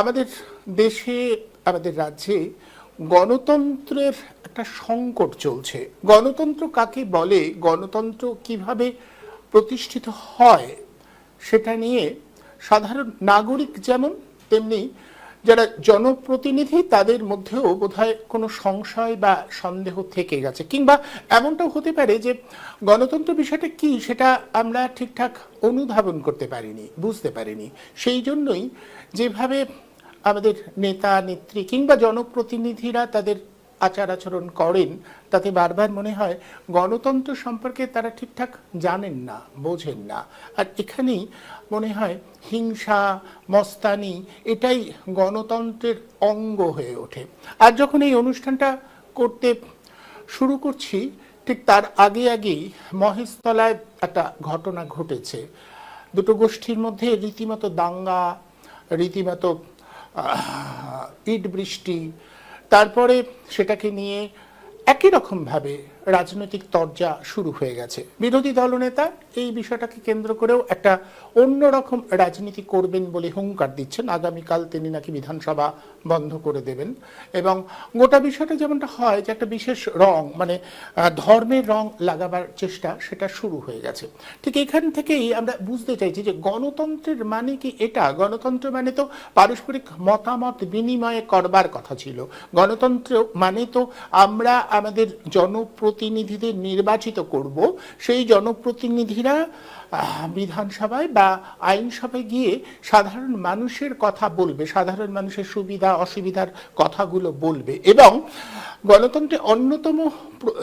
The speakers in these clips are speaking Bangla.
আমাদের দেশে, আমাদের রাজ্যে গণতন্ত্রের একটা সংকট চলছে। গণতন্ত্র কাকে বলে, গণতন্ত্র কিভাবে প্রতিষ্ঠিত হয়, সেটা নিয়ে সাধারণ নাগরিক যেমন, তেমনি যারা জনপ্রতিনিধি তাদের মধ্যেও বোধহয় কোনো সংশয় বা সন্দেহ থেকে গেছে, কিংবা এমনটাও হতে পারে যে গণতন্ত্র বিষয়টা কি সেটা আমরা ঠিকঠাক অনুধাবন করতে পারিনি, বুঝতে পারিনি। সেই জন্যই যেভাবে আমাদের নেতা নেত্রী কিংবা জনপ্রতিনিধিরা তাদের আচার আচরণ করেন, তাতে বারবার মনে হয় গণতন্ত্র সম্পর্কে তারা ঠিকঠাক জানেন না, বোঝেন না। আর এখানেই মনে হয় হিংসা, মস্তানি এটাই গণতন্ত্রের অঙ্গ হয়ে ওঠে। আর যখন এই অনুষ্ঠানটা করতে শুরু করছি, ঠিক তার আগেই মহেশতলায় একটা ঘটনা ঘটেছে। দুটো গোষ্ঠীর মধ্যে রীতিমতো দাঙ্গা, রীতিমতো ইট বৃষ্টি, তারপরে সেটাকে নিয়ে একই রকমভাবে রাজনৈতিক তরজা শুরু হয়ে গেছে। বিরোধী দলনেতা এই বিষয়টাকে কেন্দ্র করেও একটা অন্যরকম রাজনীতি করবেন বলে হুঙ্কার দিচ্ছেন। আগামীকাল তিনি নাকি বিধানসভা বন্ধ করে দেবেন, এবং গোটা বিষয়টা যেমনটা হয় যে একটা বিশেষ রং, মানে ধর্মের রং লাগাবার চেষ্টা, সেটা শুরু হয়ে গেছে। ঠিক এখান থেকেই আমরা বুঝতে চাইছি যে গণতন্ত্রের মানে কি এটা। গণতন্ত্র মানে তো পারস্পরিক মতামত বিনিময়ে করবার কথা ছিল। গণতন্ত্র মানে তো আমরা আমাদের জনপ্রতিনিধিদের নির্বাচিত করব, সেই জনপ্রতিনিধিরা বিধানসভায় বা আইনসভায় গিয়ে সাধারণ মানুষের কথা বলবে, সাধারণ মানুষের সুবিধা অসুবিধার কথাগুলো বলবে। এবং গণতন্ত্রে অন্যতম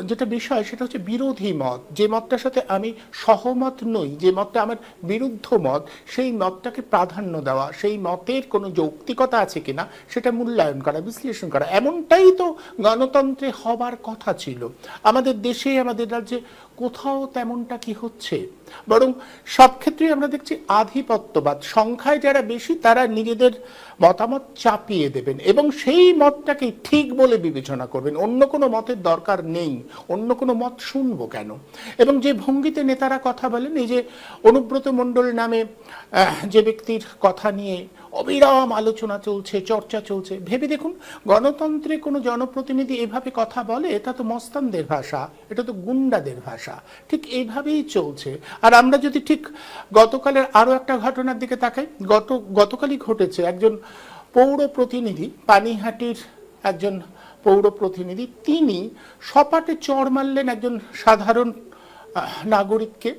যেটা বিষয় সেটা হচ্ছে বিরোধী মত। যে মতটার সাথে আমি সহমত নই, যে মতটা আমার বিরুদ্ধ মত, সেই মতটাকে প্রাধান্য দেওয়া, সেই মতের কোনো যৌক্তিকতা আছে কিনা সেটা মূল্যায়ন করা, বিশ্লেষণ করা, এমনটাই তো গণতন্ত্রে হবার কথা ছিল। আমাদের দেশে, আমাদের রাজ্যে কোথাও তেমনটা কি হচ্ছে? বরং সব ক্ষেত্রেই আমরা দেখছি আধিপত্যবাদ। সংখ্যায় যারা বেশি তারা নিজেদের মতামত চাপিয়ে দেবেন এবং সেই মতটাকে ঠিক বলে বিবেচনা করবেন। অন্য কোনো মতের দরকার নেই, অন্য কোনো মত শুনবো কেন? এবং যে ভঙ্গিতে নেতারা কথা বলেন, এই যে অনুব্রত মণ্ডল নামে যে ব্যক্তির কথা নিয়ে অবিরাম আলোচনা চলছে, চর্চা চলছে, ভেবে দেখুন, গণতন্ত্রে কোনো জনপ্রতিনিধি এভাবে কথা বলে? এটা তো মস্তানদের ভাষা, এটা তো গুন্ডাদের ভাষা। ঠিক এইভাবেই চলছে। আর আমরা যদি ঠিক গতকালের আরও একটা ঘটনার দিকে তাকাই, গতকালই ঘটেছে। একজন পৌর প্রতিনিধি, পানিহাটির একজন পৌর প্রতিনিধি, তিনি সপাটে চড় মারলেন একজন সাধারণ নাগরিককে।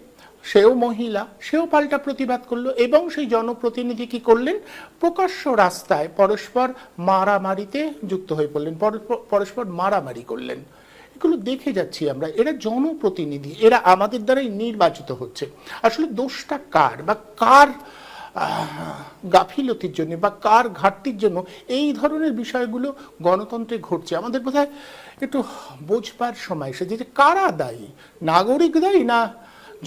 সেও মহিলা, সেও পাল্টা প্রতিবাদ করলো, এবং সেই জনপ্রতিনিধি কি করলেন? প্রকাশ্য রাস্তায় পরস্পর মারামারিতে যুক্ত হয়ে পড়লেন, পরস্পর মারামারি করলেন। এগুলো দেখে যাচ্ছি আমরা। এরা জনপ্রতিনিধি, এরা আমাদের দ্বারাই নির্বাচিত হচ্ছে। আসলে দোষটা কার, বা কার গাফিলতির জন্য বা কার ঘাটতির জন্য এই ধরনের বিষয়গুলো গণতন্ত্রে ঘটছে? আমাদের বোধহয় একটু বোঝবার সময় এসেছে যে কারা দায়ী, নাগরিক দায়ী না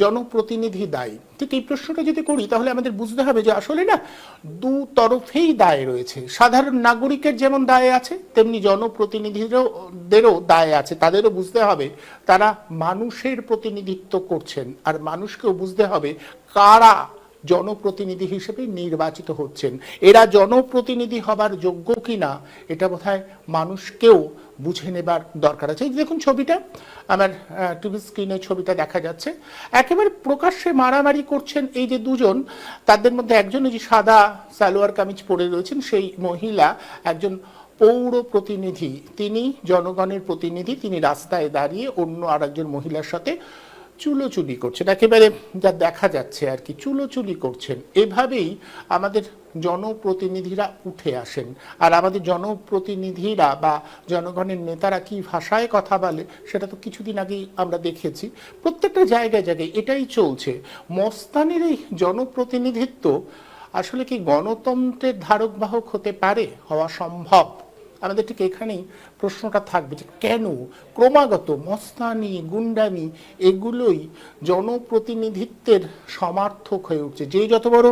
জনপ্রতিনিধি দায়ী? ঠিক এই প্রশ্নটা যদি করি তাহলে আমাদের বুঝতে হবে যে আসলে না, দুতরফেই দায় রয়েছে। সাধারণ নাগরিকের যেমন দায় আছে, তেমনি জনপ্রতিনিধিদেরও দায় আছে। তাদেরও বুঝতে হবে তারা মানুষের প্রতিনিধিত্ব করছেন, আর মানুষকেও বুঝতে হবে কারা জনপ্রতিনিধি হিসেবে নির্বাচিত হচ্ছেন। এরা জনপ্রতিনিধি হবার যোগ্য কিনা এটা বোধহয় মানুষকেও বুঝে নেবার দরকার আছে। দেখুন ছবিটা, আমার টিভি স্ক্রিনে ছবিটা দেখা যাচ্ছে। একেবারে প্রকাশ্যে মারামারি করছেন এই যে দুজন, তাদের মধ্যে একজন যে সাদা সালোয়ার কামিজ পরে রয়েছেন, সেই মহিলা একজন পৌর প্রতিনিধি। তিনি জনগণের প্রতিনিধি, তিনি রাস্তায় দাঁড়িয়ে অন্য আর একজন মহিলার সাথে চুলোচুলি করছেন, একেবারে যা দেখা যাচ্ছে আর কি, চুলোচুলি করছেন। এভাবেই আমাদের জনপ্রতিনিধিরা উঠে আসেন। আর আমাদের জনপ্রতিনিধিরা বা জনগণের নেতারা কি ভাষায় কথা বলে সেটা তো কিছুদিন আগেই আমরা দেখেছি। প্রত্যেকটা জায়গায় জায়গায় এটাই চলছে। মস্তানের এই জনপ্রতিনিধিত্ব আসলে কি গণতন্ত্রের ধারক বাহক হতে পারে, হওয়া সম্ভব? আমাদের ঠিক এখানেই প্রশ্নটা থাকবে যে কেন ক্রমাগত মস্তানি, গুন্ডামি এগুলোই জনপ্রতিনিধিত্বের সমার্থক হয়ে উঠছে। যে যত বড়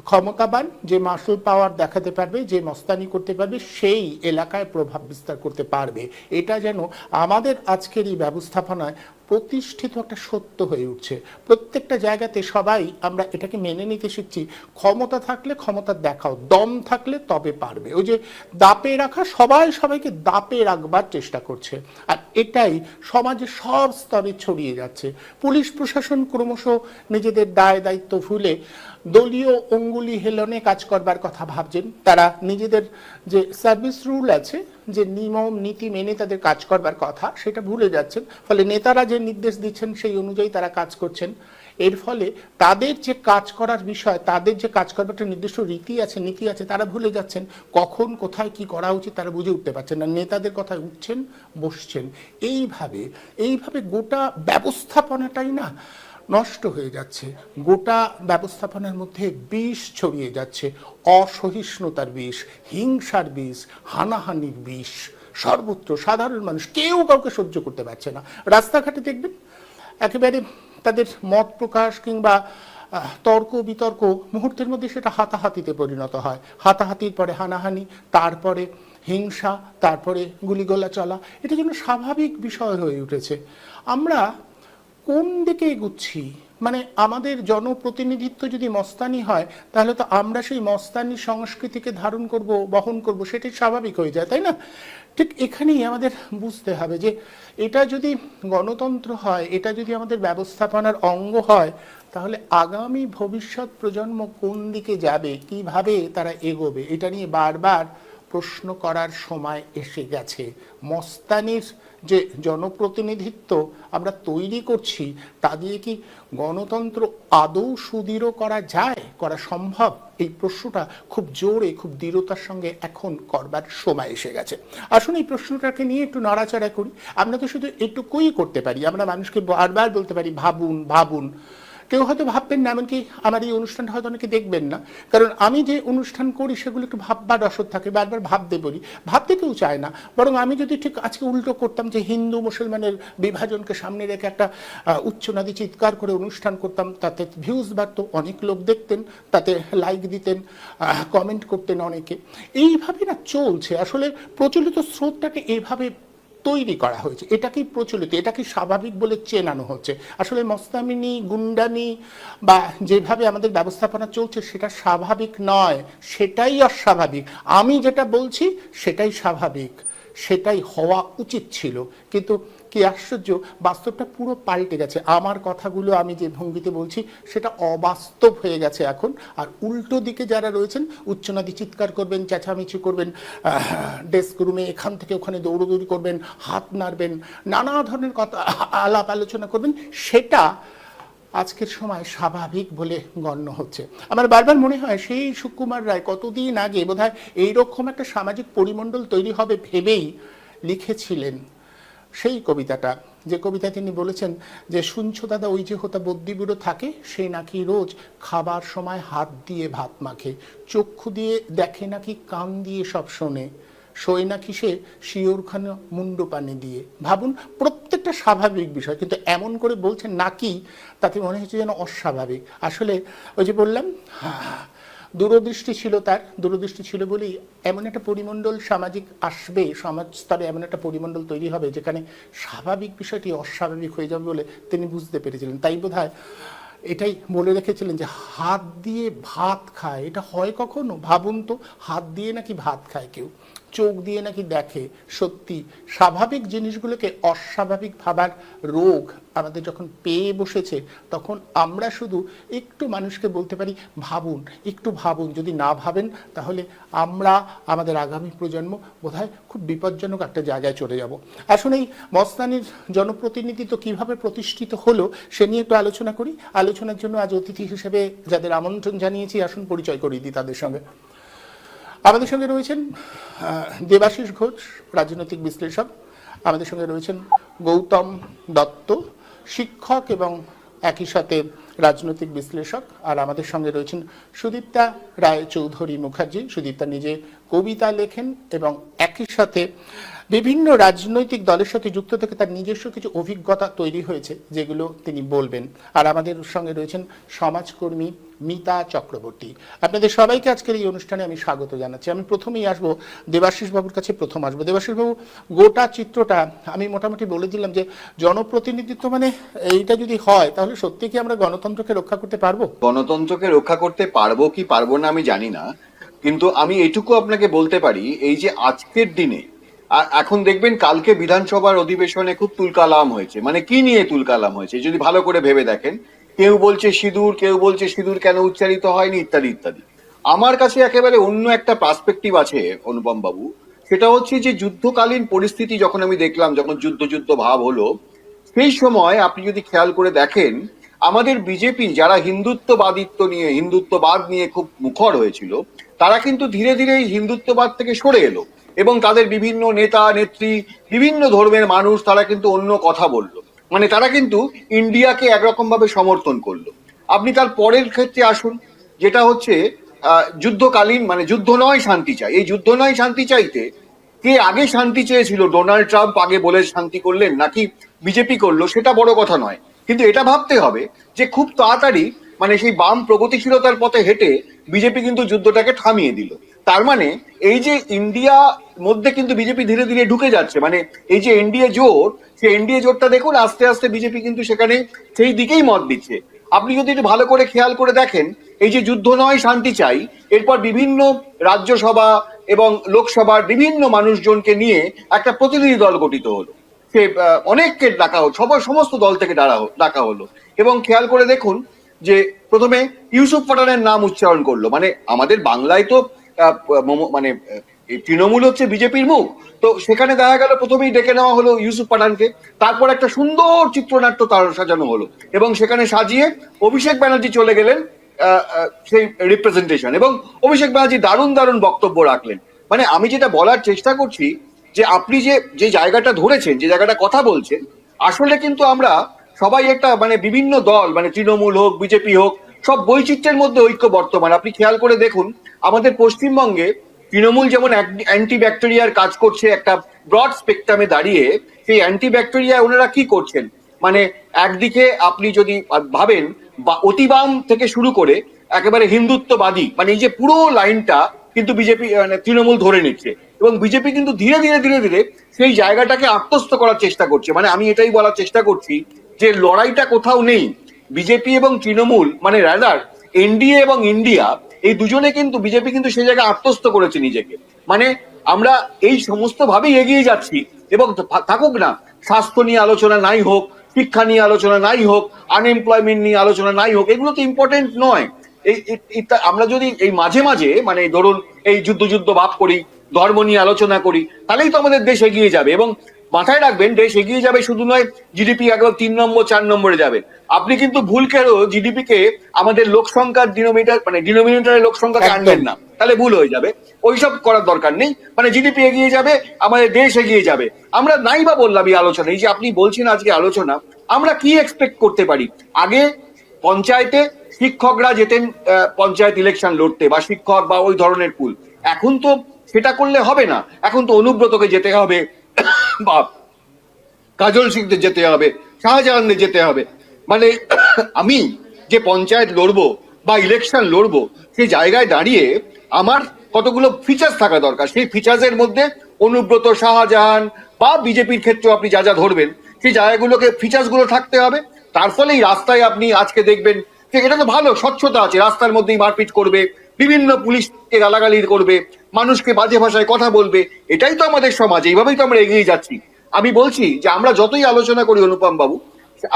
ক্ষমতাবান, যে মাসুল পাওয়ার দেখাতে পারবে, যে মস্তানি করতে পারবে, সেই এলাকায় প্রভাব বিস্তার করতে পারবে। এটা যেন আমাদের আজকের এই ব্যবস্থাপনায় প্রতিষ্ঠিত একটা সত্য হয়ে উঠছে। প্রত্যেকটা জায়গাতে সবাই আমরা এটাকে মেনে নিতে শিখছি, ক্ষমতা থাকলে ক্ষমতা দেখাও, দম থাকলে তবে পারবে। ওই যে দাপে রাখা, সবাই সবাইকে দাপে রাখবার চেষ্টা করছে, আর এটাই সমাজে সব স্তরে ছড়িয়ে যাচ্ছে। পুলিশ প্রশাসন ক্রমশ নিজেদের দায় দায়িত্ব ভুলে দলীয় অঙ্গুলি হেলনে কাজ করবার কথা ভাবছেন। তারা নিজেদের যে সার্ভিস রুল আছে, যে নিয়ম নীতি মেনে তাদের কাজ করবার কথা, সেটা ভুলে যাচ্ছেন। ফলে নেতারা যে নির্দেশ দিচ্ছেন সেই অনুযায়ী তারা কাজ করছেন। এর ফলে তাদের যে কাজ করার বিষয়, তাদের যে কাজ করবার একটা নির্দিষ্ট রীতি আছে, নীতি আছে, তারা ভুলে যাচ্ছেন। কখন কোথায় কি করা উচিত তারা বুঝে উঠতে পারছেন না, নেতাদের কথায় উঠছেন বসছেন। এইভাবে গোটা ব্যবস্থাপনাটাই না নষ্ট হয়ে যাচ্ছে। গোটা ব্যবস্থাপনার মধ্যে বিষ ছড়িয়ে যাচ্ছে, অসহিষ্ণুতার বিষ, হিংসার বিষ, হানাহানির বিষ। সর্বত্র সাধারণ মানুষ কেউ কাউকে সহ্য করতে পারছে না। রাস্তাঘাটে দেখবেন একেবারে তাদের মত প্রকাশ কিংবা তর্ক বিতর্ক মুহূর্তের মধ্যে সেটা হাতাহাতিতে পরিণত হয়। হাতাহাতির পরে হানাহানি, তারপরে হিংসা, তারপরে গুলিগোলা চলা। এটা যেন স্বাভাবিক বিষয় হয়ে উঠেছে। আমরা কোন দিকে এগুচ্ছি? মানে আমাদের জনপ্রতিনিধিত্ব যদি মস্তানি হয়, তাহলে তো আমরা সেই মস্তানি সংস্কৃতিকে ধারণ করব, বহন করব, সেটাই স্বাভাবিক হয়ে যায়, তাই না? ঠিক এখানেই আমাদের বুঝতে হবে যে এটা যদি গণতন্ত্র হয়, এটা যদি আমাদের ব্যবস্থাপনার অঙ্গ হয়, তাহলে আগামী ভবিষ্যৎ প্রজন্ম কোন দিকে যাবে, কিভাবে তারা এগোবে, এটা নিয়ে বারবার প্রশ্ন করার সময় এসে গেছে। মস্তানির যে জনপ্রতিনিধিত্ব আমরা তৈরি করছি, তা দিয়ে কি গণতন্ত্র আদৌ সুদৃঢ় করা যায়, করা সম্ভব? এই প্রশ্নটা খুব জোরে, খুব দৃঢ়তার সঙ্গে এখন করবার সময় এসে গেছে। আসুন এই প্রশ্নটাকে নিয়ে একটু নাড়াচাড়া করি। আমরা তো শুধু এটুকুই করতে পারি, আমরা মানুষকে বারবার বলতে পারি ভাবুন ভাবুন। কেউ হয়তো ভাববেন না, এমনকি আমার এই অনুষ্ঠানটা হয়তো অনেকে দেখবেন না, কারণ আমি যে অনুষ্ঠান করি সেগুলো একটু ভাববার রসদ থাকে, বারবার ভাবতে বলি। ভাবতে কেউ চায় না, বরং আমি যদি ঠিক আজকে উল্টো করতাম, যে হিন্দু মুসলমানের বিভাজনকে সামনে রেখে একটা উচ্চনাদি চিৎকার করে অনুষ্ঠান করতাম, তাতে ভিউজ বাড়তো, অনেক লোক দেখতেন, তাতে লাইক দিতেন, কমেন্ট করতেন অনেকে। এইভাবে না চলছে। আসলে প্রচলিত স্রোতটাকে এইভাবে তৈরি করা হয়েছে, এটাকেই প্রচলিত, এটাকে স্বাভাবিক বলে চেনানো হচ্ছে। আসলে মস্তামিনী, গুন্ডামি বা যেভাবে আমাদের ব্যবস্থাপনা চলছে সেটা স্বাভাবিক নয়, সেটাই অস্বাভাবিক। আমি যেটা বলছি সেটাই স্বাভাবিক, সেটাই হওয়া উচিত ছিল। কিন্তু কি আশ্চর্য, বাস্তবটা পুরো পাল্টে গেছে। আমার কথাগুলো আমি যে ভঙ্গিতে বলছি সেটা অবাস্তব হয়ে গেছে এখন। আর উল্টো দিকে যারা রয়েছেন, উচ্চনাদি চিৎকার করবেন, চেঁচামেচি করবেন, ডেস্ক রুমে এখান থেকে ওখানে দৌড়দৌড়ি করবেন, হাত নাড়বেন, নানা ধরনের কথা আলাপ আলোচনা করবেন, সেটা আজকের সময় স্বাভাবিক বলে গণ্য হচ্ছে। আমার বারবার মনে হয় সেই সুকুমার রায় কতদিন আগে বোধহয় এইরকম একটা সামাজিক পরিমণ্ডল তৈরি হবে ভেবেই লিখেছিলেন সেই কবিতাটা, যে কবিতা তিনি বলেছেন যে শুনছো দাদা ওই যে হোতা বদ্যিবুড়ো থাকে, সে নাকি রোজ খাবার সময় হাত দিয়ে ভাত মাখে, চক্ষু দিয়ে দেখে নাকি কান দিয়ে সব শোনে, শোয় নাকি সে শিওরখানা মুন্ডু পানি দিয়ে। ভাবুন, প্রত্যেকটা স্বাভাবিক বিষয়, কিন্তু এমন করে বলছেন নাকি, তাতে মনে হচ্ছে যেন অস্বাভাবিক। আসলে ওই যে বললাম, দূরদৃষ্টি ছিল, তার দূরদৃষ্টি ছিল বলেই এমন একটা পরিমণ্ডল সামাজিক আসবে, সমাজ স্তরে এমন একটা পরিমণ্ডল তৈরি হবে যেখানে স্বাভাবিক বিষয়টি অস্বাভাবিক হয়ে যাবে বলে তিনি বুঝতে পেরেছিলেন। তাই বোধহয় এটাই বলে রেখেছিলেন যে হাত দিয়ে ভাত খায়, এটা হয় কখনো? ভাবুন তো, হাত দিয়ে নাকি ভাত খায় কেউ, চোখ দিয়ে নাকি দেখে। সত্যি স্বাভাবিক জিনিসগুলোকে অস্বাভাবিক ভাবার রোগ আমাদের যখন পেয়ে বসেছে, তখন আমরা শুধু একটু মানুষকে বলতে পারি ভাবুন, একটু ভাবুন। যদি না ভাবেন তাহলে আমরা, আমাদের আগামী প্রজন্ম বোধহয় খুব বিপজ্জনক একটা জায়গায় চলে যাব। আসলে এই মস্তানির জনপ্রতিনিধিত্ব কিভাবে প্রতিষ্ঠিত হলো সে নিয়ে একটু আলোচনা করি। আলোচনার জন্য আজ অতিথি হিসেবে যাদের আমন্ত্রণ জানিয়েছি, আসুন পরিচয় করিয়ে দিই তাদের সঙ্গে। আমাদের সঙ্গে রয়েছেন দেবাশিস ঘোষ, রাজনৈতিক বিশ্লেষক। আমাদের সঙ্গে রয়েছেন গৌতম দত্ত, শিক্ষক এবং একই সাথে রাজনৈতিক বিশ্লেষক। আর আমাদের সঙ্গে রয়েছেন সুদীপ্তা রায় চৌধুরী মুখার্জি। সুদীপ্তা নিজে কবিতা লেখেন এবং একই সাথে বিভিন্ন রাজনৈতিক দলের সাথে যুক্ত থেকে তার নিজস্ব কিছু অভিজ্ঞতা তৈরি হয়েছে, যেগুলো তিনি বলবেন। আর আমাদের সঙ্গে রয়েছেন সমাজকর্মী মিতা চক্রবর্তী। আপনাদের সবাইকে আজকের এই অনুষ্ঠানে আমি স্বাগত জানাচ্ছি। আমি প্রথমেই আসবো দেবাশিস বাবুর কাছে। দেবাশিস বাবু, গোটা চিত্রটা আমি মোটামুটি বলে দিলাম যে জনপ্রতিনিধিত্ব মানে এইটা যদি হয় তাহলে সত্যি কি আমরা গণতন্ত্রকে রক্ষা করতে পারবো? গণতন্ত্রকে রক্ষা করতে পারবো কি পারবো না আমি জানি না, কিন্তু আমি এটুকু আপনাকে বলতে পারি, এই যে আজকের দিনে এখন দেখবেন কালকে বিধানসভার অধিবেশনে খুব তুলকালাম হয়েছে। মানে কি নিয়ে তুলকালাম হয়েছে যদি ভালো করে ভেবে দেখেন, কেউ বলছে সিঁদুর, কেউ বলছে সিঁদুর কেন উচ্চারিত হয়নি, ইত্যাদি ইত্যাদি। আমার কাছে একেবারে অন্য একটা পার্সপেক্টিভ আছে অনুপম বাবু। সেটা হচ্ছে যে যুদ্ধকালীন পরিস্থিতি যখন আমি দেখলাম, যখন যুদ্ধ যুদ্ধ ভাব হলো, সেই সময় আপনি যদি খেয়াল করে দেখেন, আমাদের বিজেপি যারা হিন্দুত্ববাদ নিয়ে খুব মুখর হয়েছিল, তারা কিন্তু ধীরে ধীরে এই হিন্দুত্ববাদ থেকে সরে এলো এবং তাদের বিভিন্ন নেতা নেত্রী, বিভিন্ন ধর্মের মানুষ, তারা কিন্তু অন্য কথা বললো। মানে তারা কিন্তু ইন্ডিয়াকে একরকম ভাবে সমর্থন করলো। আপনি তার পরের ক্ষেত্রে আসুন, যেটা হচ্ছে যুদ্ধকালীন, মানে যুদ্ধ নয় শান্তি চাই। এই যুদ্ধ নয় শান্তি চাইতে কে আগে শান্তি চেয়েছিল? ডোনাল্ড ট্রাম্প আগে বলে শান্তি করলেন নাকি বিজেপি করলো, সেটা বড় কথা নয়। কিন্তু এটা ভাবতে হবে যে খুব তাড়াতাড়ি, মানে সেই বাম প্রগতিশীলতার পথে হেঁটে বিজেপি কিন্তু যুদ্ধটাকে থামিয়ে দিল। তার মানে এই যে ইন্ডিয়া মধ্যে কিন্তু বিজেপি ধীরে ধীরে ঢুকে যাচ্ছে। মানে এই যে এনডিএ জোট, সেই এনডিএ জোটটা দেখুন আস্তে আস্তে বিজেপি কিন্তু সেখানে সেই দিকেই মত দিচ্ছে। আপনি যদি একটু ভালো করে খেয়াল করে দেখেন, এই যে যুদ্ধ নয় শান্তি চাই, এরপর বিভিন্ন রাজ্যসভা এবং লোকসভার বিভিন্ন মানুষজনকে নিয়ে একটা প্রতিনিধি দল গঠিত হলো। সে অনেককে ডাকা হলো, সমস্ত দল থেকে ডাকা হলো। এবং খেয়াল করে দেখুন যে প্রথমে ইউসুফ পাঠানের নাম উচ্চারণ করলো। মানে আমাদের বাংলায় তো মানে তৃণমূল হচ্ছে বিজেপির মুখ, তো সেখানে দেখা গেল প্রথমেই ডেকে নেওয়া হলো ইউসুফ পাঠানকে। তারপর একটা সুন্দর চিত্রনাট্য তার সাজানো হলো এবং সেখানে সাজিয়ে অভিষেক ব্যানার্জি চলে গেলেন সেই রিপ্রেজেন্টেশন, এবং অভিষেক ব্যানার্জি দারুণ দারুণ বক্তব্য রাখলেন। মানে আমি যেটা বলার চেষ্টা করছি, যে আপনি যে জায়গাটা ধরেছেন, যে জায়গাটা কথা বলছেন, আসলে কিন্তু আমরা সবাই একটা, মানে বিভিন্ন দল, মানে তৃণমূল হোক বিজেপি হোক, সব বৈচিত্র্যের মধ্যে ঐক্য বর্তমান। আপনি খেয়াল করে দেখুন আমাদের পশ্চিমবঙ্গে তৃণমূল যেমন অ্যান্টি ব্যাকটেরিয়ার কাজ করছে একটা ব্রড স্পেকট্রামে দাঁড়িয়ে, সেই অ্যান্টি ব্যাকটেরিয়া ওনারা কি করছেন? মানে একদিকে আপনি যদি ভাবেন, অতিবাম থেকে শুরু করে একেবারে হিন্দুত্ববাদী, মানে এই যে পুরো লাইনটা কিন্তু বিজেপি, মানে তৃণমূল ধরে নিচ্ছে, এবং বিজেপি কিন্তু ধীরে ধীরে ধীরে ধীরে সেই জায়গাটাকে আত্মস্থ করার চেষ্টা করছে। মানে আমি এটাই বলার চেষ্টা করছি যে লড়াইটা কোথাও নেই। বিজেপি এবং তৃণমূল, মানে রাদার এনডিএ এবং ইন্ডিয়া, এই দুজনে কিন্তু, বিজেপি কিন্তু সেই জায়গায় আত্মস্থ করেছে নিজেকে। মানে আমরা এই সমস্ত ভাবেই এগিয়ে যাচ্ছি, এবং থাকুক না স্বাস্থ্য নিয়ে আলোচনা নাই হোক, শিক্ষা নিয়ে আলোচনা নাই হোক, আনএমপ্লয়মেন্ট নিয়ে আলোচনা নাই হোক, এগুলো তো ইম্পর্টেন্ট নয়। আমরা যদি এই মাঝে মাঝে, মানে ধরুন এই যুদ্ধ ভাব করি, ধর্ম নিয়ে আলোচনা করি, তাহলেই তো আমাদের দেশ এগিয়ে যাবে। এবং মাথায় রাখবেন, দেশ এগিয়ে যাবে শুধু নয়, জিডিপি একবার 3 নম্বর 4 নম্বরে যাবে। আপনি কিন্তু ভুল করে জিডিপি কে আমাদের লোক সংখ্যার ডিনোমিনেটরের লোক সংখ্যাকে আনবেন না, তাহলে ভুল হয়ে যাবে। ওইসব করার দরকার নেই। মানে জিডিপি এগিয়ে যাবে, আমাদের দেশ এগিয়ে যাবে। আমরা নাই বা বললাম এই আলোচনা, এই যে আপনি বলছেন আজকে আলোচনা, আমরা কি এক্সপেক্ট করতে পারি? আগে পঞ্চায়েতে শিক্ষকরা যেতেন পঞ্চায়েত ইলেকশন লড়তে, বা শিক্ষক বা ওই ধরনের পুল। এখন তো সেটা করলে হবে না, এখন তো অনুব্রতকে যেতে হবে, বা কাজল সিংদের যেতে হবে, শাহজাহানদের যেতে হবে। মানে আমি যে পঞ্চায়েত লড়বো বা ইলেকশন লড়বো, সেই জায়গায় দাঁড়িয়ে আমার কতগুলো ফিচার্স থাকা দরকার। সেই ফিচার্সের মধ্যে অনুব্রত, শাহজাহান বা বিজেপির ক্ষেত্রে আপনি যা যা ধরবেন, সেই জায়গাগুলোকে, ফিচার্স গুলো থাকতে হবে। তার ফলে এই রাস্তায় আপনি আজকে দেখবেন যে এটা তো ভালো স্বচ্ছতা আছে, রাস্তার মধ্যেই মারপিট করবে, বিভিন্ন পুলিশকে গালাগালি করবে, মানুষকে বাজে ভাষায় কথা বলবে। এটাই তো আমাদের সমাজ, এইভাবেই তো আমরা এগিয়ে যাচ্ছি। আমি বলছি যে আমরা যতই আলোচনা করি অনুপম বাবু,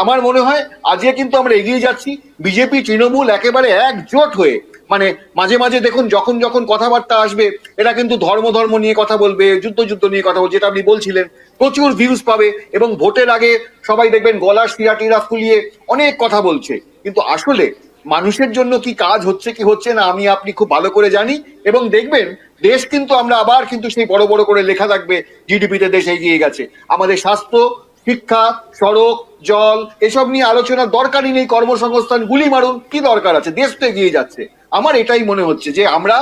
আমার মনে হয় আজকে কিন্তু আমরা এগিয়ে যাচ্ছি। বিজেপি তৃণমূল একেবারে একজোট হয়ে, মানে মাঝে মাঝে দেখুন যখন যখন কথাবার্তা আসবে, এরা কিন্তু ধর্ম নিয়ে কথা বলবে, যুদ্ধ নিয়ে কথা বলবে, যেটা আপনি বলছিলেন, প্রচুর ভিউজ পাবে, এবং ভোটের আগে সবাই দেখবেন গলার শিরাটিরা ফুলিয়ে অনেক কথা বলছে। কিন্তু আসলে মানুষের জন্য কি কাজ হচ্ছে কি হচ্ছে না, আমি আপনি খুব ভালো করে জানি। এবং দেখবেন দেশ কিন্তু, আমরা আবার কিন্তু সেই বড় বড় করে লেখা থাকবে জিডিপিতে দেশ এগিয়ে গেছে। আমাদের স্বাস্থ্য, শিক্ষা, সড়ক, জল, এসব নিয়ে আলোচনার দরকারই নেই। কর্মসংস্থান গুলি মারুন, কি দরকার আছে? দেশ তো এগিয়ে যাচ্ছে। আমার এটাই মনে হচ্ছে যে আমরা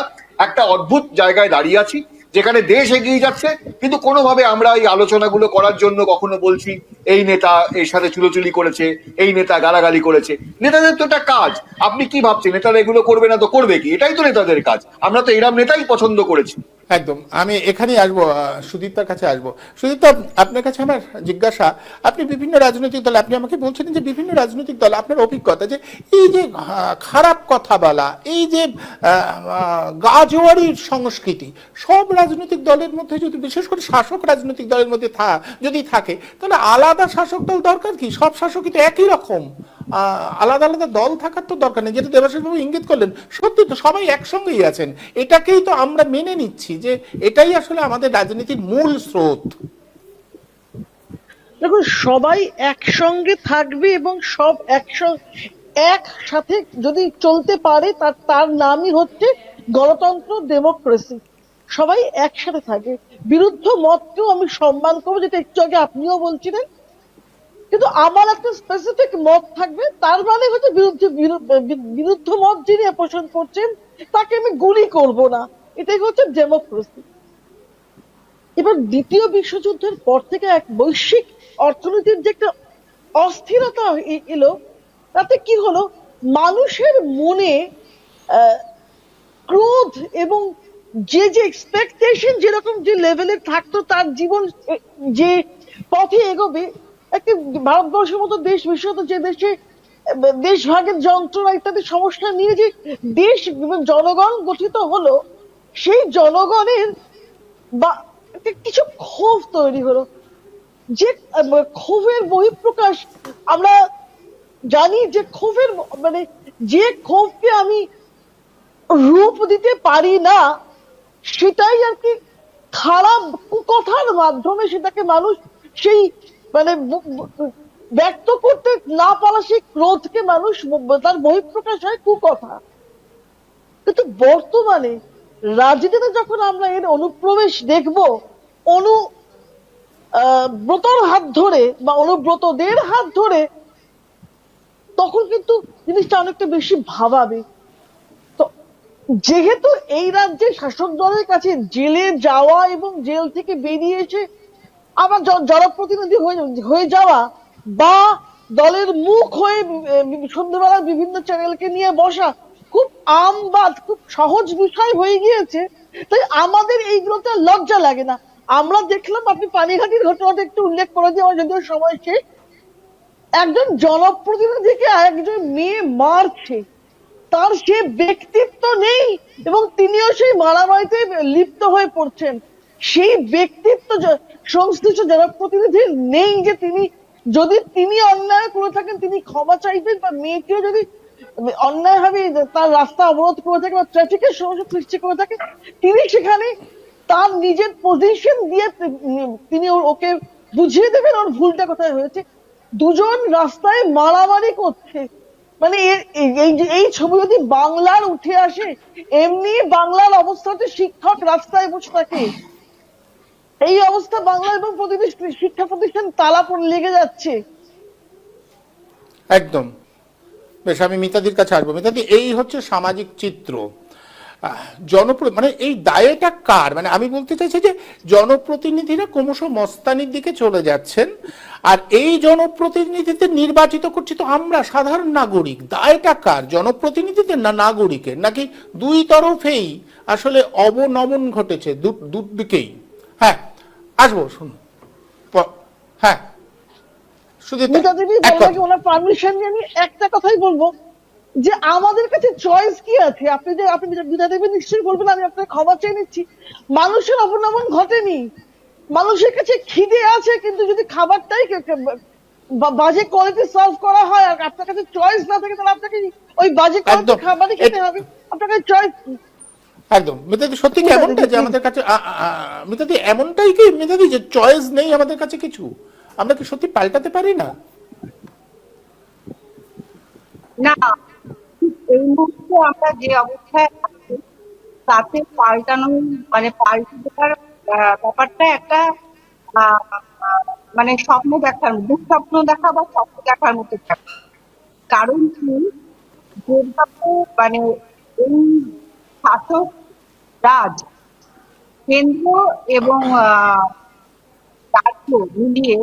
একটা অদ্ভুত জায়গায় দাঁড়িয়ে আছি, যেখানে দেশ এগিয়ে যাচ্ছে কিন্তু কোনোভাবে আমরা এই আলোচনাগুলো করার জন্য কখনো বলছি এই নেতা এর সাথে চুলোচুলি করেছে, এই নেতা গালাগালি করেছে। নেতাদের তো এটা কাজ। আপনি কি ভাবছেন নেতারা এগুলো করবে না তো করবে কি? এটাই তো নেতাদের কাজ। আমরা তো এরম নেতাই পছন্দ করেছি। একদম, আমি এখানেই আসবো, সুদীপ্তার কাছে আসবো। সুদীপ্তা, আপনার কাছে আমার জিজ্ঞাসা, আপনি বিভিন্ন রাজনৈতিক দল, আপনি আমাকে বলছিলেন যে বিভিন্ন রাজনৈতিক দল, আপনার অভিজ্ঞতা যে এই যে খারাপ কথা বলা, এই যে গাজোয়ারির সংস্কৃতি, সব রাজনৈতিক দলের মধ্যে যদি, বিশেষ করে শাসক রাজনৈতিক দলের মধ্যে যদি থাকে, তাহলে আলাদা শাসক দল দরকার কি? সব শাসকই তো একই রকম, আলাদা আলাদা দল থাকার তো দরকার নেই। যেটা দেবাশিস বাবু ইঙ্গিত করলেন, সত্যি তো সবাই একসঙ্গেই আছেন, এটাকেই তো আমরা মেনে নিচ্ছি যে এটাই আসলে আমাদের রাজনীতির মূল স্রোত। দেখুন, সবাই একসঙ্গে থাকবে এবং সব একসাথে যদি চলতে পারে, তার নামই হচ্ছে গণতন্ত্র, ডেমোক্রেসি। সবাই একসাথে থাকে। বিরুদ্ধ মতকেও আমি সম্মান করবো, যেটা একটু আগে আপনিও বলছিলেন। কিন্তু আমার একটা স্পেসিফিক মত থাকবে, তার মানে হচ্ছে বিরুদ্ধ মত যিনি পোষণ করছেন তাকে আমি গুলি করব না। এটাই হচ্ছে ডেমোক্রেসি। এবার দ্বিতীয় বিশ্বযুদ্ধের পর থেকে এক বৈশ্বিক অর্থনীতির যে একটা অস্থিরতা এলো, তাতে কি হলো, মানুষের মনে ক্রোধ এবং যে এক্সপেকটেশন যেরকম যে লেভেলে থাকতো, তার জীবন যে পথে এগোবে, একটা ভারতবর্ষের মতো দেশ, বিশেষত যে দেশে দেশভাগের যন্ত্রণা ইত্যাদি সমস্যা নিয়ে যে দেশ জনগণ গঠিত হলো, সেই জনগণের বা কিছু ক্ষোভ তৈরি হলো। যে ক্ষোভের বহিঃপ্রকাশ আমরা জানি, যে ক্ষোভের মানে যে ক্ষোভকে আমি রূপ দিতে পারি না, সেটাই আর কি খারাপ কুকথার মাধ্যমে সেটাকে মানুষ সেই মানে ব্যক্ত করতে না পারা সেই ক্রোধকে মানুষ তার বহিঃপ্রকাশ হয় কুকথা। কিন্তু বর্তমানে রাজনীতিতে যখন আমরা এর অনুপ্রবেশ দেখব, ব্রতর হাত ধরে বা অনুব্রতদের হাত ধরে, তখন কিন্তু জিনিসটা অনেকটা বেশি ভাবাবে। তো যেহেতু এই রাজ্যে শাসক দলের কাছে জেলে যাওয়া এবং জেল থেকে বেরিয়ে এসে আবার জনপ্রতিনিধি হয়ে যাওয়া, বা দলের মুখ হয়ে সন্ধ্যেবেলা বিভিন্ন চ্যানেলকে নিয়ে বসা খুব আমবাদ, খুব সহজ বিষয় হয়ে গিয়েছে। তাই আমাদের এইগুলোতে লজ্জা লাগে না। আমরা দেখলাম, আপনি পানিঘাটির ঘটনাটা একটু উল্লেখ করে দিয়ে আমার যদিও সময় শেষ, একজন জনপ্রতিনিধিকে একজন মেয়ে মারছে, তার সে ব্যক্তিত্ব নেই এবং তিনিও সেই মারামারিতে লিপ্ত হয়ে পড়ছেন। সেই ব্যক্তিত্ব সংশ্লিষ্ট জনপ্রতিনিধির নেই যে যদি তিনি অন্যায় করে থাকেন তিনি ক্ষমা চাইবেন, বা মেয়েটিও যদি অন্যায় ভাবে তার রাস্তা অবরোধ করে থাকে বা ট্রাফিকের সমস্যা সৃষ্টি করে থাকে, তিনি সেখানে তার নিজের পজিশন দিয়ে তিনি ওকে বুঝিয়ে দেবেন ওর ভুলটা কোথায় হয়েছে। দুজন রাস্তায় মারামারি করছে, মানে এই ছবি যদি বাংলার উঠে আসে, এমনি বাংলার অবস্থাতে শিক্ষক রাস্তায় বসে থাকে, এই অবস্থা বাংলা এবং প্রতিটি শিক্ষা প্রতিষ্ঠান তালা পড়ে লেগে যাচ্ছে। একদম। বেশ, আমি মিতাদির কাছে আসবো। মিতাদি, এই হচ্ছে সামাজিক চিত্র। মানে এই দায়টা কার? মানে আমি বলতে চাইছি যে জনপ্রতিনিধিরা ক্রমশ মস্তানির দিকে চলে যাচ্ছেন, আর এই জনপ্রতিনিধিদের নির্বাচিত করছি তো আমরা সাধারণ নাগরিক। দায়টা কার? জনপ্রতিনিধিদের না নাগরিকের? নাকি দুই তরফেই আসলে অবনমন ঘটেছে দুদিকেই? হ্যাঁ, আসবো, শুনুন। হ্যাঁ, মিতা দেবী ওনার পারমিশন নিয়ে আমি একটা কথাই বলবো, যে আমাদের কাছে চয়েস কি আছে? আপনি মিতা দেবী নিশ্চয়ই বলবেন, আমি আপনাকে ক্ষমা চেয়ে নিচ্ছি। মানুষের অবনমন ঘটেনি, মানুষের কাছে খিদে আছে, কিন্তু যদি খাবারটাই বাজে কোয়ালিটি সার্ভ করা হয় আর আপনার কাছে চয়েস না থাকে, তাহলে আপনাকে ওই বাজে কোয়ালিটি খাবারই খেতে হবে। আপনার কাছে চয়েস একদম। মিতাদি, সত্যি কি এমনটা যে আমাদের কাছে, মিতাদি এমনটাই কি মিতাদি, যে চয়েস নেই আমাদের কাছে কিছু? আমরা কি সত্যি পাল্টাতে পারি না? না, এই মুহূর্তে আমরা যে অবস্থায় আছি তাতে পাল্টানো মানে পাল্টে দেওয়ার ব্যাপারটা একটা মানে স্বপ্ন দেখার, দুঃস্বপ্ন দেখা বা স্বপ্ন দেখার মতো। কারণ কি, যেভাবে মানে এই শাসক রাজ কেন্দ্র এবং রাজ্য মিলিয়ে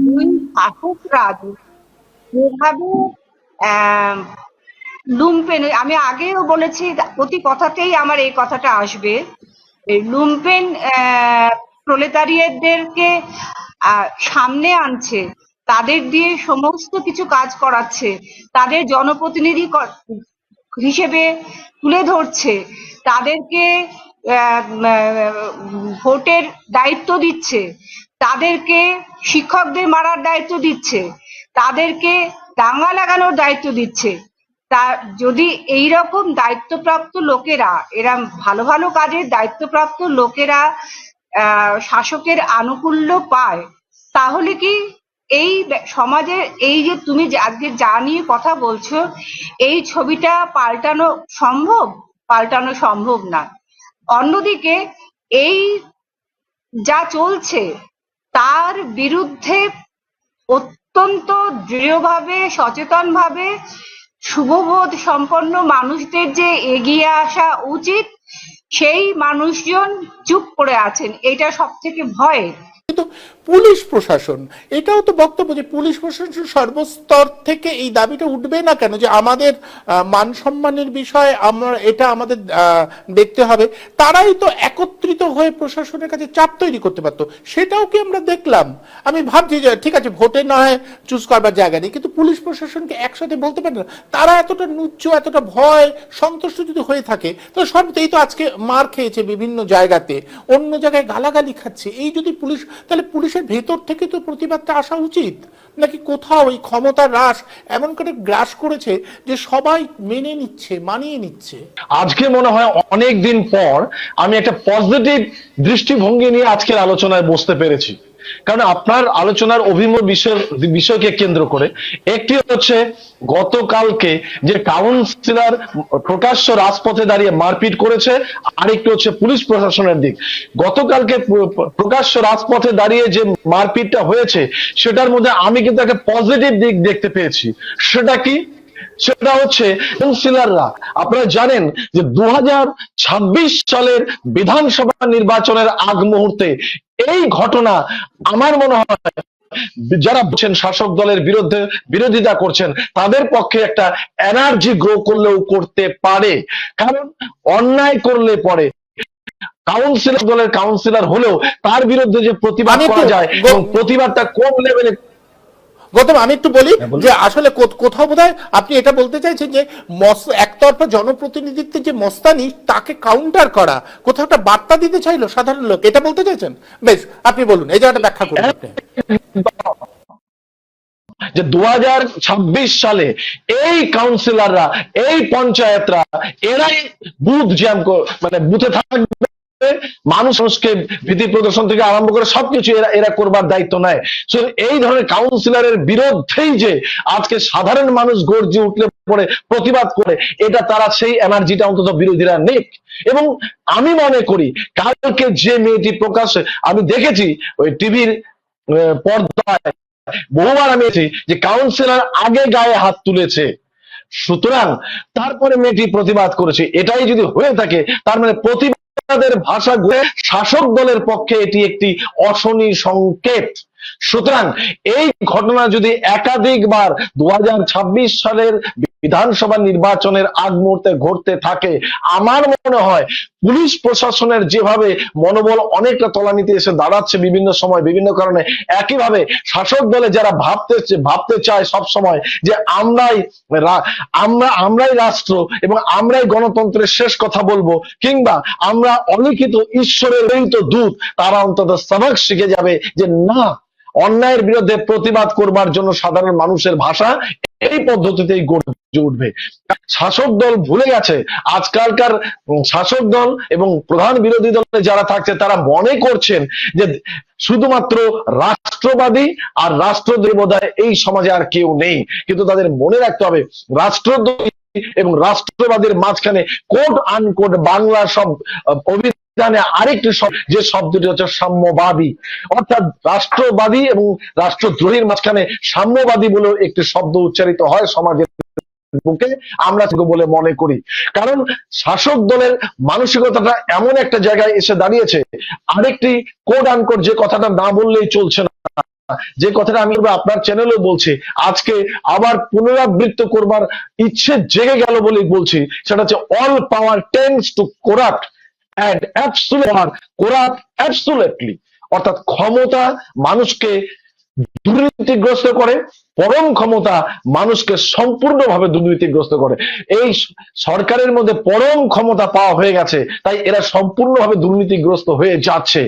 দুই শাসক রাজ যেভাবে আহ, লুম্পেন, আমি আগেও বলেছি, প্রতি কথাতেই আমার এই কথাটা আসবে, এই লুম্পেন প্রলেতারিয়েটদেরকে সামনে আনছে, তাদের দিয়ে সমস্ত কিছু কাজ করাচ্ছে, তাদের জনপ্রতিনিধি হিসেবে তুলে ধরছে, তাদেরকে ভোটের দায়িত্ব দিচ্ছে, তাদেরকে শিক্ষকদের মারার দায়িত্ব দিচ্ছে, তাদেরকে দাঙ্গা লাগানোর দায়িত্ব দিচ্ছে। তা যদি এইরকম দায়িত্বপ্রাপ্ত লোকেরা, এরা ভালো ভালো কাজের দায়িত্বপ্রাপ্ত লোকেরা শাসকের আনুকূল্য পায়, তাহলে কি এই সমাজের এই যে তুমি আজকে যা নিয়ে কথা বলছো, এই ছবিটা পাল্টানো সম্ভব? পাল্টানো সম্ভব না। অন্যদিকে এই যা চলছে তার বিরুদ্ধে অত্যন্ত দৃঢ়ভাবে, সচেতনভাবে শুভবোধ সম্পন্ন মানুষদের যে এগিয়ে আসা উচিত, সেই মানুষজন চুপ করে আছেন, এটা সব থেকে ভয়ের। কিন্তু পুলিশ প্রশাসন, এটাও তো বক্তব্য যে পুলিশ প্রশাসন সর্বস্তর থেকে এই দাবিটা উঠবে না কেন, যে আমাদের মান সম্মানের বিষয় আমরা এটা আমাদের দেখতে হবে। তারাই তো একত্রিত হয়ে প্রশাসনের কাছে চাপ তৈরি করতে পারতো, সেটাও কি আমরা দেখলাম? আমি ভাবছি যে ঠিক আছে, ভোটে না হয় চুজ করবার জায়গা নেই, কিন্তু পুলিশ প্রশাসনকে একসাথে বলতে পারে না? তারা এতটা নুচ্চ, এতটা ভয় সন্তুষ্ট যদি হয়ে থাকে, তো সবটাই তো আজকে মার খেয়েছে বিভিন্ন জায়গাতে, অন্য জায়গায় গালাগালি খাচ্ছে। এই যদি পুলিশ, তাহলে পুলিশের ভেতর থেকে তো প্রতিবাদটা আসা উচিত, নাকি কোথাও এই ক্ষমতার হ্রাস এমন করে গ্রাস করেছে যে সবাই মেনে নিচ্ছে, মানিয়ে নিচ্ছে? আজকে মনে হয় অনেক দিন পর আমি একটা পজিটিভ দৃষ্টিভঙ্গি নিয়ে আজকের আলোচনায় বসতে পেরেছি। কারণ আপনার আলোচনার অভিমত বিষয়কে কেন্দ্র করে একটি হচ্ছে গতকালকে যে কাউন্সিলর প্রকাশ্য রাজপথে দাঁড়িয়ে মারপিট করেছে, আরেকটি হচ্ছে পুলিশ প্রশাসনের দিক। গতকালকে প্রকাশ্য রাজপথে দাঁড়িয়ে যে মারপিটটা হয়েছে সেটার মধ্যে আমি কিন্তু একটা পজিটিভ দিক দেখতে পেয়েছি। সেটা কি? সেটা হচ্ছে কাউন্সিলররা, আপনারা জানেন যে 2026 সালের বিধানসভা নির্বাচনের আগ মুহূর্তে এই ঘটনা, আমার মনে হয় যারা বলছেন শাসক দলের বিরুদ্ধে বিরোধিতা করছেন তাদের পক্ষে একটা এনার্জি গ্রো করলেও করতে পারে। কারণ অন্যায় করলে পরে কাউন্সিলর দলের কাউন্সিলর হলেও তার বিরুদ্ধে যে প্রতিবাদ করা যায় এবং প্রতিবাদটা কোন লেভেলে। গৌতম, আমি একটু বলি যে আসলে কোথাও বোধহয় আপনি এটা বলতে চাইছেন যে একতরফা জনপ্রতিনিধিত্বের যে মস্তানি, তাকে কাউন্টার করা, কোথাও একটা বার্তা দিতে চাইলো সাধারণ লোক, এটা বলতে চাইছেন? বেশ, আপনি বলুন, এই জায়গাটা ব্যাখ্যা করুন আপনি। যে 2026 সালে এই কাউন্সিলররা, এই পঞ্চায়েতরা, এরাই বুথ জ্যাম, মানে বুথে থাকবে, মানুষকে ভীতি প্রদর্শন থেকে আরম্ভ করে সবকিছু এরা করবার দায়িত্ব নেয়। এই ধরনের কাউন্সিলরের বিরুদ্ধেই যে আজকে সাধারণ মানুষ গর্জে উঠলে পরে প্রতিবাদ করে, এটা তারা সেই এনার্জিটা অন্তত বিরোধীরা নেই। এবং আমি মনে করি কালকে যে মেয়েটি প্রকাশ্যে আমি দেখেছি ওই টিভির পর্দায় বহুবার আমি যে কাউন্সিলর আগে গায়ে হাত তুলেছে, সুতরাং তারপরে মেয়েটি প্রতিবাদ করেছে। এটাই যদি হয়ে থাকে তার মানে প্রতিবাদের ভাষা গড়ে শাসক দলের পক্ষে এটি একটি অশনি সংকেত। সুতরাং এই ঘটনা যদি একাধিকবার 2026 সালের বিধানসভা নির্বাচনের আগ মুহূর্তে ঘটতে থাকে, আমার মনে হয় পুলিশ প্রশাসনের যেভাবে মনোবল অনেকটা তলানিতে এসে দাঁড়াচ্ছে বিভিন্ন সময় বিভিন্ন কারণে, একইভাবে শাসক দলে যারা ভাবতে চায় সব সময় যে আমরাই রাষ্ট্র এবং আমরাই গণতন্ত্রের শেষ কথা বলবো, কিংবা আমরা অলিখিত ঈশ্বরের প্রেরিত দূত, তারা অন্তত সবক শিখে যাবে যে না, অন্যায়ের বিরুদ্ধে প্রতিবাদ করবার জন্য সাধারণ মানুষের ভাষা এই পদ্ধতিতেই গড়ে উঠবে। শাসক দল ভুলে গেছে, আজকালকার শাসক দল এবং প্রধান বিরোধী দলে যারা থাকছে তারা মনে করছেন যে শুধুমাত্র রাষ্ট্রবাদী আর রাষ্ট্রদ্রোহী বোধহয় এই সমাজে আর কেউ নেই। কিন্তু তাদের মনে রাখতে হবে রাষ্ট্রদ্রোহী এবং রাষ্ট্রবাদীর মাঝখানে কোড আনকোড বাংলা সব অভিধানে আরেকটি যে শব্দটি হচ্ছে সাম্যবাদী, অর্থাৎ রাষ্ট্রবাদী এবং রাষ্ট্রদ্রোহীর মাঝখানে সাম্যবাদী বলে একটি শব্দ উচ্চারিত হয় সমাজের বুকে আমরা বলে মনে করি। কারণ শাসক দলের মানসিকতাটা এমন একটা জায়গায় এসে দাঁড়িয়েছে, আরেকটি কোড আনকোড যে কথাটা না বললেই চলছে না, যে কথাটা আমি আপনার চ্যানেলেও বলছি, আজকে আবার পুনরাবৃত্ত করবার ইচ্ছে জেগে গেল বলেই বলছি, সেটা হচ্ছে all power tends to corrupt and absolutely, অর্থাৎ ক্ষমতা মানুষকে দুর্নীতিগ্রস্ত করে, পরম ক্ষমতা মানুষকে সম্পূর্ণভাবে দুর্নীতিগ্রস্ত করে। এই সরকারের মধ্যে পরম ক্ষমতা পাওয়া হয়ে গেছে, তাই এরা সম্পূর্ণভাবে দুর্নীতিগ্রস্ত হয়ে যাচ্ছে।